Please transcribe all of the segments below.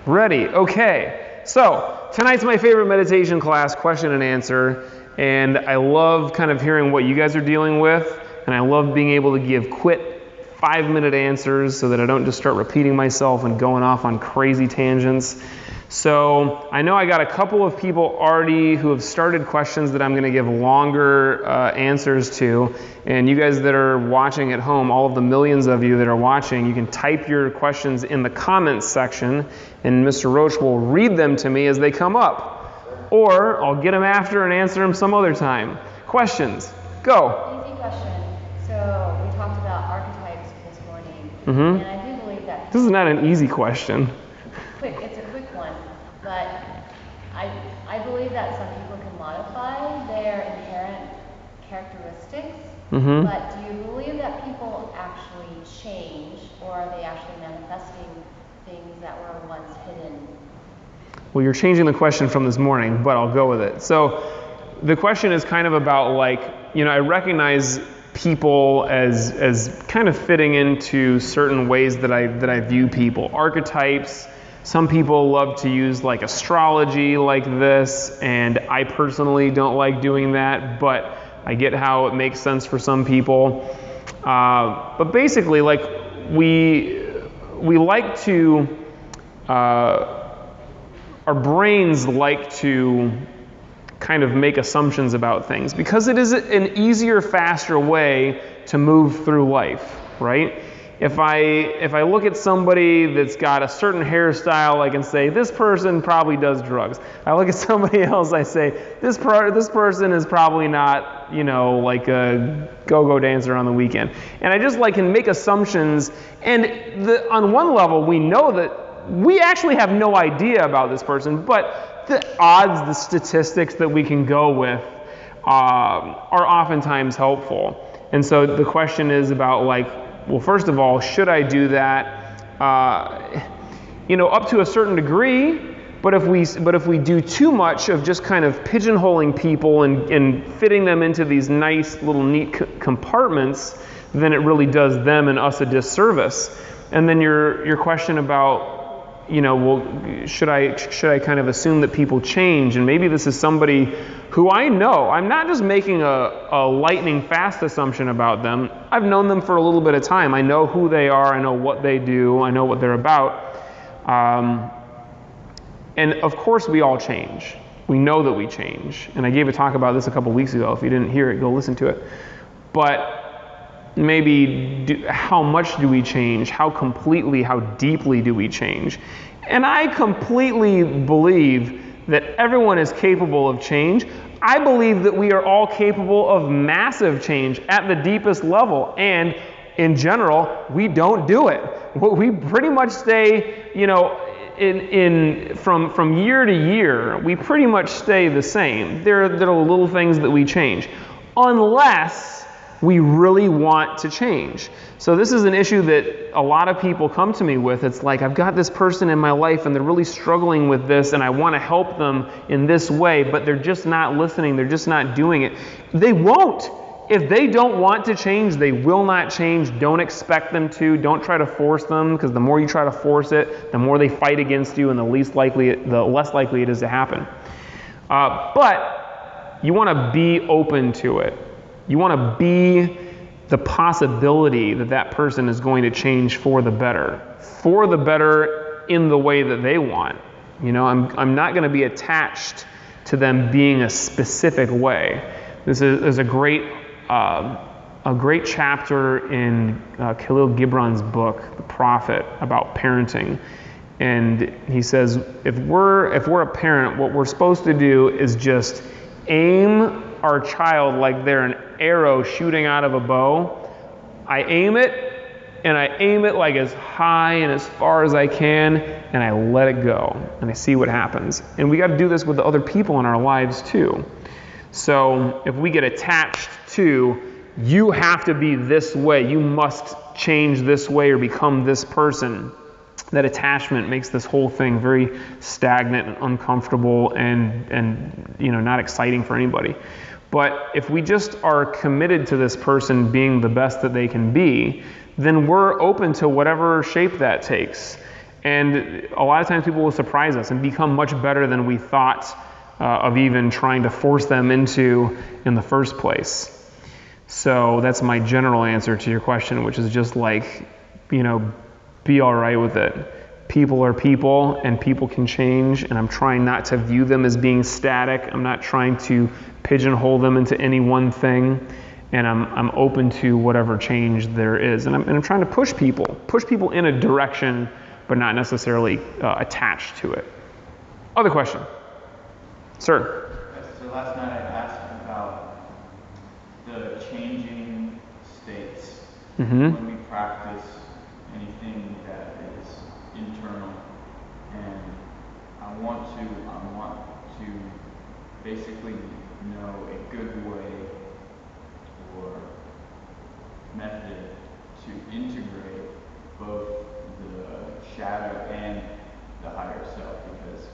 Ready. Okay. So tonight's my favorite meditation class, question and answer. And I love kind of hearing what you guys are dealing with. And I love being able to give quick 5-minute answers so that I don't just start repeating myself and going off on crazy tangents. So I know I got a couple of people already who have started questions that I'm going to give longer answers to. And you guys that are watching at home, all of the millions of you that are watching, you can type your questions in the comments section, and Mr. Roach will read them to me as they come up. Or I'll get them after and answer them some other time. Questions? Go. Easy question. So we talked about archetypes this morning, Mm-hmm. and I do believe that This is not an easy question. it's a quick one, but I believe that some people can modify their inherent characteristics. Mm-hmm. But do you believe that people actually change, or are they actually manifesting things that were once hidden? Well, you're changing the question from this morning, but I'll go with it. So the question is kind of about I recognize people as kind of fitting into certain ways that I view people. Archetypes. Some people love to use astrology like this, and I personally don't like doing that, but I get how it makes sense for some people. But basically, we like to, our brains like to kind of make assumptions about things because it is an easier, faster way to move through life, right? If I look at somebody that's got a certain hairstyle, I can say, this person probably does drugs. I look at somebody else, I say, this person is probably not, like a go-go dancer on the weekend. And I just can make assumptions. And on one level, we know that we actually have no idea about this person, but the odds, the statistics that we can go with are oftentimes helpful. And so the question is about well, first of all, should I do that? Up to a certain degree. But if we do too much of just kind of pigeonholing people and fitting them into these nice little neat compartments, then it really does them and us a disservice. And then your question about should I kind of assume that people change? And maybe this is somebody who I know. I'm not just making a lightning fast assumption about them. I've known them for a little bit of time. I know who they are. I know what they do. I know what they're about. And of course we all change. We know that we change. And I gave a talk about this a couple weeks ago. If you didn't hear it, go listen to it. But maybe how much do we change? How completely, how deeply do we change? And I completely believe that everyone is capable of change. I believe that we are all capable of massive change at the deepest level. And in general, we don't do it. We pretty much stay, from year to year, we pretty much stay the same. There are little things that we change. Unless we really want to change. So this is an issue that a lot of people come to me with. It's I've got this person in my life and they're really struggling with this and I want to help them in this way, but they're just not listening. They're just not doing it. They won't. If they don't want to change, they will not change. Don't expect them to. Don't try to force them, because the more you try to force it, the more they fight against you and the less likely it is to happen. But you want to be open to it. You want to be the possibility that person is going to change for the better in the way that they want. I'm not going to be attached to them being a specific way. There's a great chapter in Khalil Gibran's book, The Prophet, about parenting. And he says, if we're a parent, what we're supposed to do is just aim our child like they're an arrow shooting out of a bow. I aim it, and I aim it as high and as far as I can, and I let it go, and I see what happens. And we got to do this with the other people in our lives too. So if we get attached to, you have to be this way, you must change this way or become this person, that attachment makes this whole thing very stagnant and uncomfortable and not exciting for anybody. But if we just are committed to this person being the best that they can be, then we're open to whatever shape that takes. And a lot of times people will surprise us and become much better than we thought of even trying to force them into in the first place. So that's my general answer to your question, which is just like, be all right with it. People are people, and people can change, and I'm trying not to view them as being static. I'm not trying to pigeonhole them into any one thing, and I'm open to whatever change there is. And I'm trying to push people in a direction, but not necessarily attached to it. Other question? Sir? So last night I asked about the changing states when we practice anything that is internal, and I want to basically know a good way or method to integrate both the shadow and the higher self, because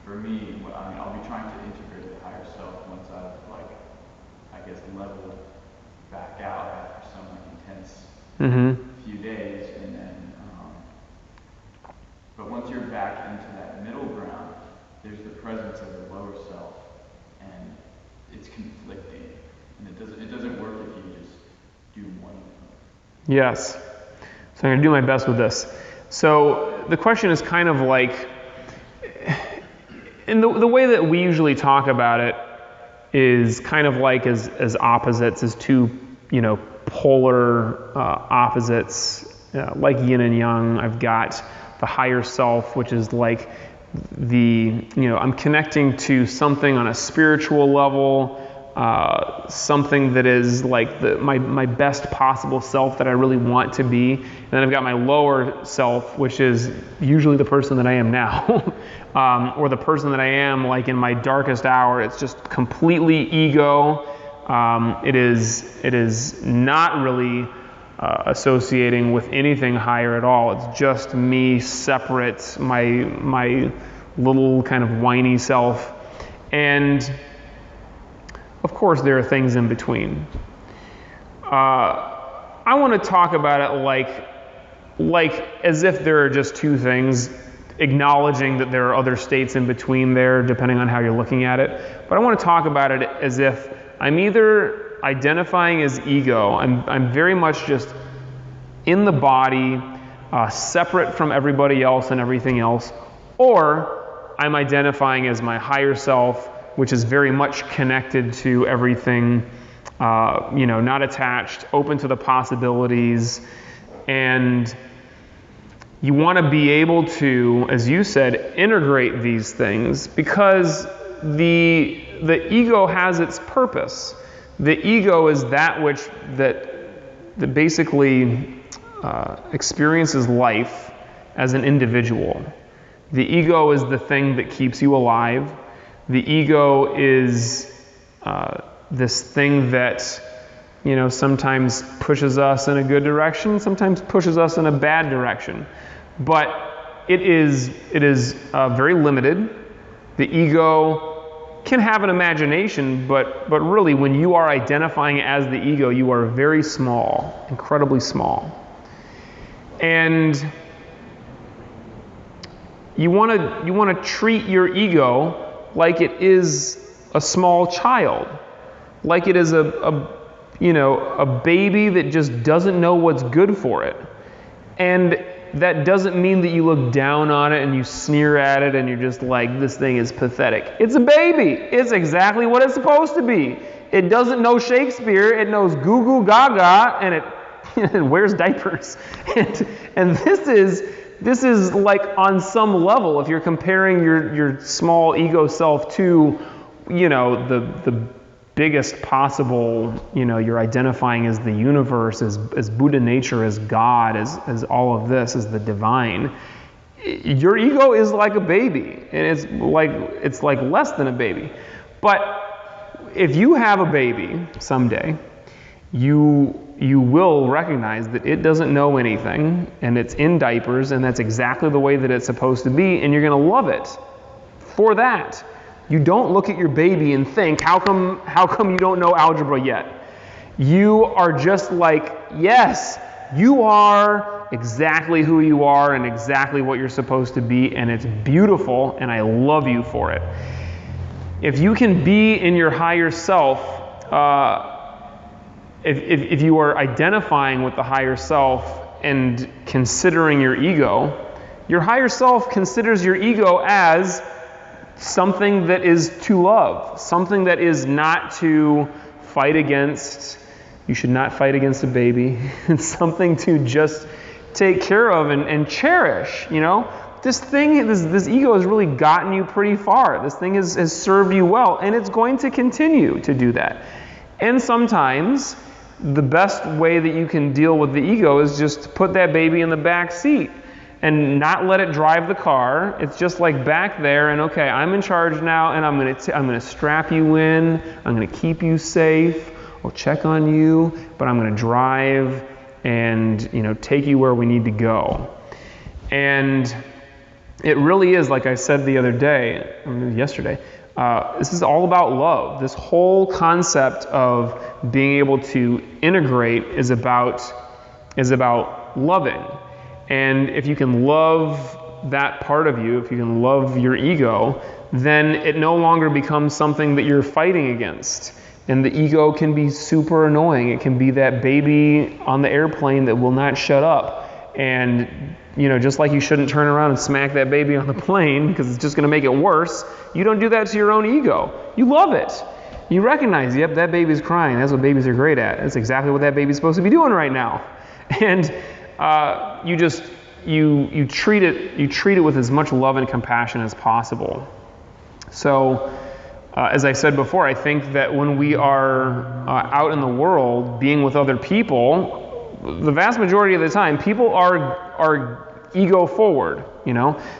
for me, I'll be trying to integrate the higher self once I've leveled back out after some intense few days, and then but once you're back into that middle ground, there's the presence of the lower self, and it's conflicting, and it doesn't work if you just do one of them. Yes. So I'm going to do my best with this. So the question is kind of like, and the way that we usually talk about it is kind of like as opposites, as two, polar opposites, like yin and yang. I've got the higher self, which is like I'm connecting to something on a spiritual level, something that is like my best possible self that I really want to be. And then I've got my lower self, which is usually the person that I am now, or the person that I am like in my darkest hour. It's just completely ego. It is not really associating with anything higher at all. It's just me separate, my little kind of whiny self. And of course, there are things in between. I want to talk about it like as if there are just two things, acknowledging that there are other states in between there, depending on how you're looking at it. But I want to talk about it as if I'm either identifying as ego. I'm very much just in the body, separate from everybody else and everything else, or I'm identifying as my higher self, which is very much connected to everything, not attached, open to the possibilities. And you want to be able to, as you said, integrate these things, because the ego has its purpose. The ego is that which that basically experiences life as an individual. The ego is the thing that keeps you alive. The ego is this thing that, sometimes pushes us in a good direction, sometimes pushes us in a bad direction. But it is very limited. The ego can have an imagination, but really when you are identifying as the ego, you are very small, incredibly small. And you want to treat your ego like it is a small child, like it is a baby that just doesn't know what's good for it. And that doesn't mean that you look down on it and you sneer at it and you're just like, this thing is pathetic. It's a baby. It's exactly what it's supposed to be. It doesn't know Shakespeare. It knows goo goo gaga, and it wears diapers. And this is like on some level, if you're comparing your small ego self to, the biggest possible, you're identifying as the universe, as Buddha nature, as God, as all of this, as the divine. Your ego is like a baby, and it's like less than a baby. But if you have a baby someday, you will recognize that it doesn't know anything, and it's in diapers, and that's exactly the way that it's supposed to be, and you're going to love it for that. You don't look at your baby and think, how come you don't know algebra yet? You are just like, yes, you are exactly who you are and exactly what you're supposed to be, and it's beautiful, and I love you for it. If you can be in your higher self, if you are identifying with the higher self and considering your ego, your higher self considers your ego as something that is to love, something that is not to fight against. You should not fight against a baby. It's something to just take care of and cherish, you know? This ego has really gotten you pretty far. This thing has served you well, and it's going to continue to do that. And sometimes the best way that you can deal with the ego is just put that baby in the back seat and not let it drive the car. It's just like back there, and okay, I'm in charge now, and I'm gonna strap you in. I'm gonna keep you safe. I'll check on you, but I'm gonna drive and take you where we need to go. And it really is, like I said the other day, yesterday. This is all about love. This whole concept of being able to integrate is about loving. And if you can love that part of you, if you can love your ego, then it no longer becomes something that you're fighting against. And the ego can be super annoying. It can be that baby on the airplane that will not shut up. And, just like you shouldn't turn around and smack that baby on the plane because it's just going to make it worse, you don't do that to your own ego. You love it. You recognize, yep, that baby's crying. That's what babies are great at. That's exactly what that baby's supposed to be doing right now. And you treat it with as much love and compassion as possible. So, as I said before, I think that when we are out in the world being with other people, the vast majority of the time, people are ego forward.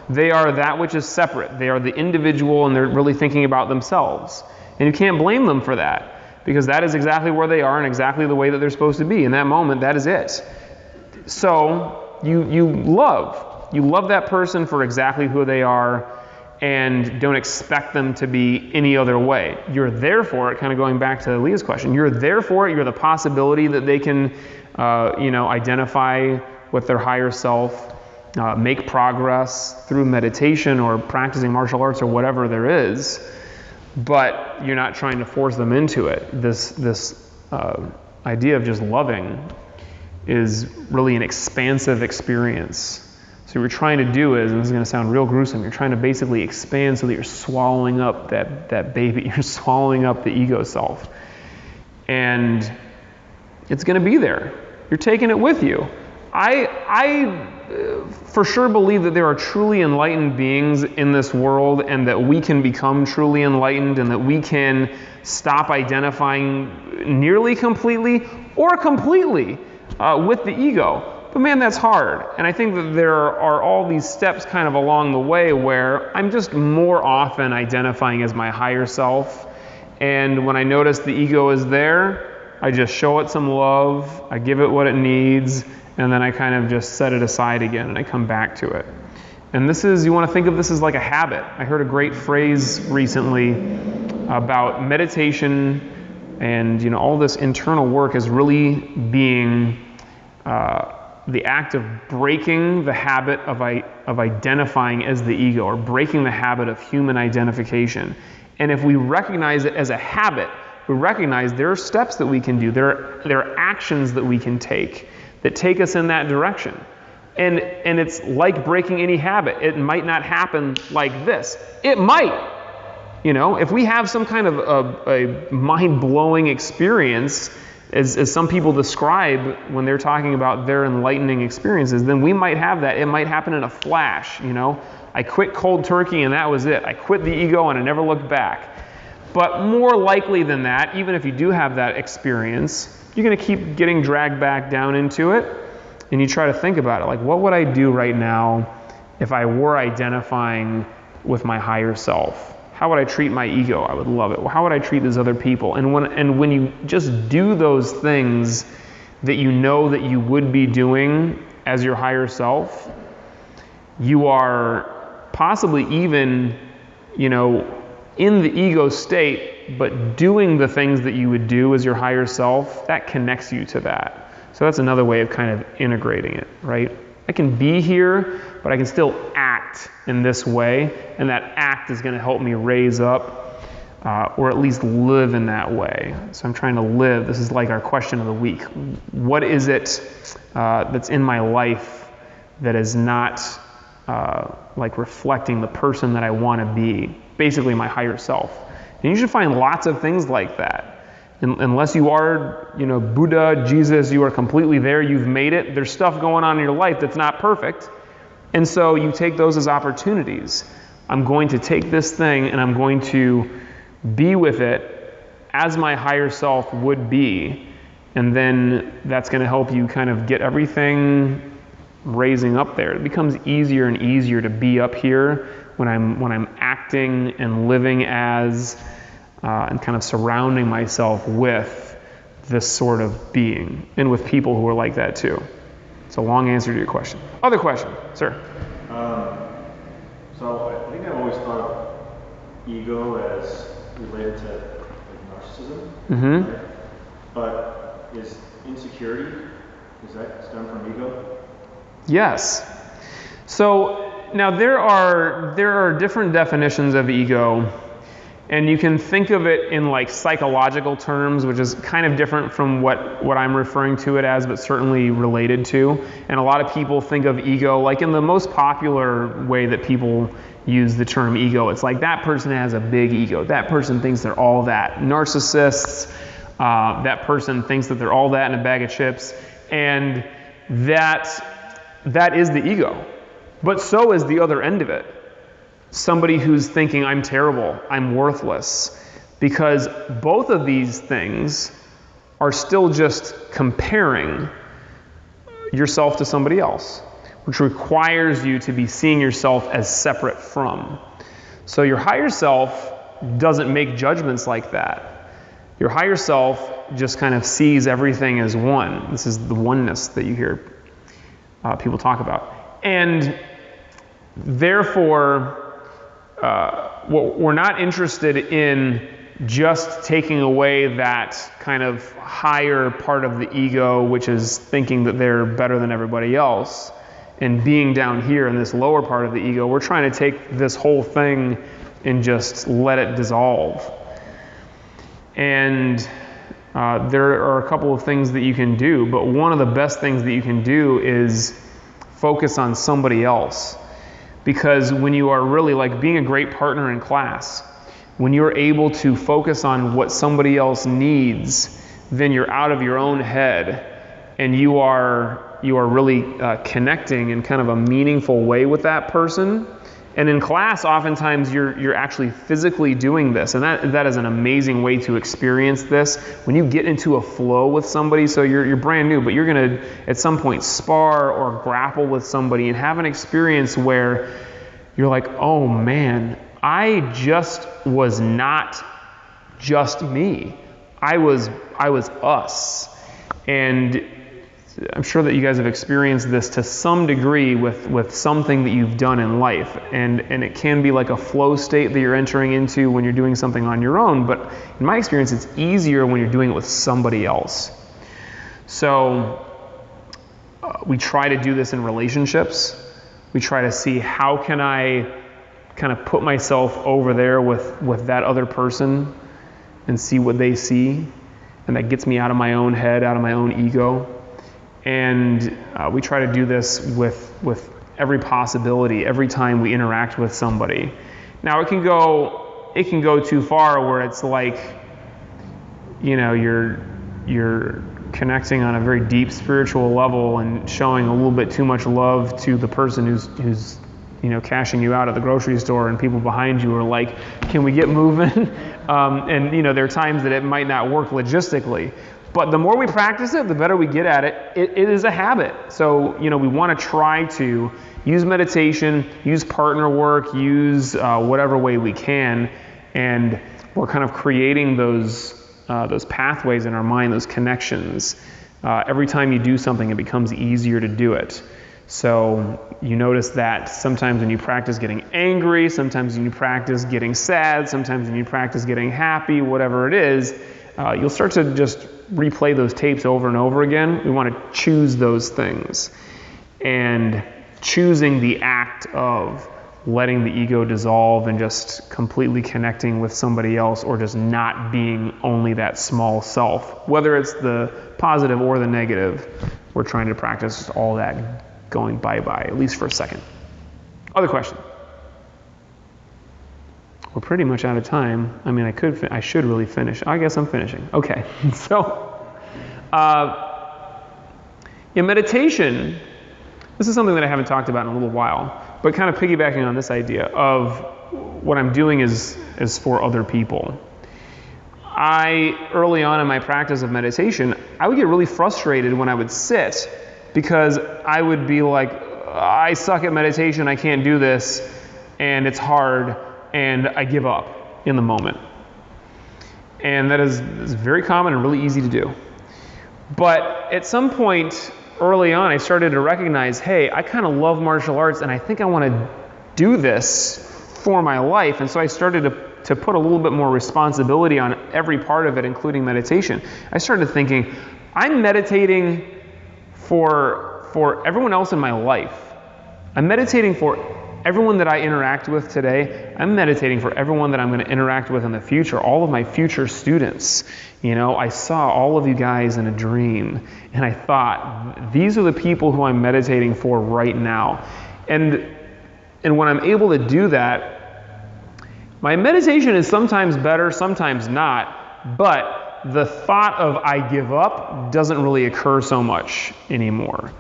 They are that which is separate. They are the individual, and they're really thinking about themselves. And you can't blame them for that, because that is exactly where they are and exactly the way that they're supposed to be. In that moment, that is it. So you love that person for exactly who they are, and don't expect them to be any other way. You're there for it, kind of going back to Leah's question. You're there for it. You're the possibility that they can, identify with their higher self, make progress through meditation or practicing martial arts or whatever there is, but you're not trying to force them into it. This idea of just loving is really an expansive experience. So what you're trying to do is, and this is going to sound real gruesome, you're trying to basically expand so that you're swallowing up that baby. You're swallowing up the ego self. And it's going to be there. You're taking it with you. I for sure believe that there are truly enlightened beings in this world, and that we can become truly enlightened, and that we can stop identifying nearly completely or completely with the ego. But man, that's hard. And I think that there are all these steps kind of along the way where I'm just more often identifying as my higher self. And when I notice the ego is there, I just show it some love, I give it what it needs, and then I kind of just set it aside again and I come back to it. And you want to think of this as like a habit. I heard a great phrase recently about meditation and all this internal work as really being the act of breaking the habit of identifying as the ego, or breaking the habit of human identification. And if we recognize it as a habit, we recognize there are steps that we can do, there are actions that we can take that take us in that direction. And it's like breaking any habit. It might not happen like this. It might. If we have some kind of a mind-blowing experience, as some people describe when they're talking about their enlightening experiences, then we might have that. It might happen in a flash. I quit cold turkey and that was it. I quit the ego and I never looked back. But more likely than that, even if you do have that experience, you're going to keep getting dragged back down into it, and you try to think about it. Like, what would I do right now if I were identifying with my higher self? How would I treat my ego? I would love it. How would I treat these other people? And when you just do those things that you know that you would be doing as your higher self, you are possibly even, in the ego state, but doing the things that you would do as your higher self, that connects you to that. So that's another way of kind of integrating it, right? I can be here, but I can still act in this way, and that act is going to help me raise up, or at least live in that way. So I'm trying to live. This is like our question of the week. What is it that's in my life that is not like reflecting the person that I want to be? Basically, my higher self. And you should find lots of things like that. Unless you are, Buddha, Jesus, you are completely there, you've made it. There's stuff going on in your life that's not perfect. And so you take those as opportunities. I'm going to take this thing and I'm going to be with it as my higher self would be. And then that's going to help you kind of get everything raising up there. It becomes easier and easier to be up here when I'm acting and living as and kind of surrounding myself with this sort of being, and with people who are like that too. It's a long answer to your question. Other question, sir? So I think I've always thought of ego as related to like narcissism. Mm-hmm. Right? But is insecurity, is that stem from ego? Yes. So now there are different definitions of ego. And you can think of it in like psychological terms, which is kind of different from what I'm referring to it as, but certainly related to. And a lot of people think of ego like in the most popular way that people use the term ego. It's like that person has a big ego. That person thinks they're all that. Narcissists, that person thinks that they're all that in a bag of chips. And that is the ego. But so is the other end of it. Somebody who's thinking, I'm terrible, I'm worthless. Because both of these things are still just comparing yourself to somebody else, which requires you to be seeing yourself as separate from. So your higher self doesn't make judgments like that. Your higher self just kind of sees everything as one. This is the oneness that you hear people talk about. And therefore, we're not interested in just taking away that kind of higher part of the ego, which is thinking that they're better than everybody else, and being down here in this lower part of the ego. We're trying to take this whole thing and just let it dissolve. And there are a couple of things that you can do, but one of the best things that you can do is focus on somebody else. Because when you are really like being a great partner in class, when you're able to focus on what somebody else needs, then you're out of your own head and you are really connecting in kind of a meaningful way with that person. And in class, oftentimes you're actually physically doing this, and that is an amazing way to experience this. When you get into a flow with somebody, so you're brand new, but you're going to at some point spar or grapple with somebody and have an experience where you're like, oh man, I just was not just me. I was us. And I'm sure that you guys have experienced this to some degree with something that you've done in life. And it can be like a flow state that you're entering into when you're doing something on your own. But in my experience, it's easier when you're doing it with somebody else. So we try to do this in relationships. We try to see how can I kind of put myself over there with that other person and see what they see. And that gets me out of my own head, out of my own ego. And we try to do this with every possibility, every time we interact with somebody. Now it can go too far where it's like, you're connecting on a very deep spiritual level and showing a little bit too much love to the person who's cashing you out at the grocery store, and people behind you are like, can we get moving? And there are times that it might not work logistically. But the more we practice it, the better we get at it. It is a habit. So, we want to try to use meditation, use partner work, use whatever way we can. And we're kind of creating those pathways in our mind, those connections. Every time you do something, it becomes easier to do it. So you notice that sometimes when you practice getting angry, sometimes when you practice getting sad, sometimes when you practice getting happy, whatever it is, you'll start to just replay those tapes over and over again. We want to choose those things. And choosing the act of letting the ego dissolve and just completely connecting with somebody else, or just not being only that small self, whether it's the positive or the negative, we're trying to practice all that going bye-bye, at least for a second. Other question? We're pretty much out of time. I mean, I should really finish. I guess I'm finishing. Okay. So, in meditation, this is something that I haven't talked about in a little while, but kind of piggybacking on this idea of what I'm doing is for other people. Early on in my practice of meditation, I would get really frustrated when I would sit, because I would be like, I suck at meditation, I can't do this, and it's hard, and I give up in the moment. And that is very common and really easy to do. But at some point early on, I started to recognize, hey, I kind of love martial arts, and I think I want to do this for my life. And so I started to put a little bit more responsibility on every part of it, including meditation. I started thinking, I'm meditating for everyone else in my life. I'm meditating for everyone that I interact with today. I'm meditating for everyone that I'm going to interact with in the future, all of my future students. You know, I saw all of you guys in a dream, and I thought, these are the people who I'm meditating for right now. And when I'm able to do that, my meditation is sometimes better, sometimes not, but the thought of I give up doesn't really occur so much anymore.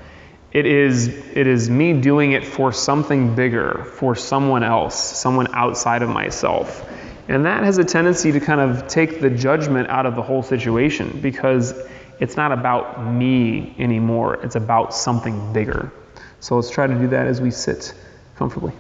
It is me doing it for something bigger, for someone else, someone outside of myself. And that has a tendency to kind of take the judgment out of the whole situation, because it's not about me anymore. It's about something bigger. So let's try to do that as we sit comfortably.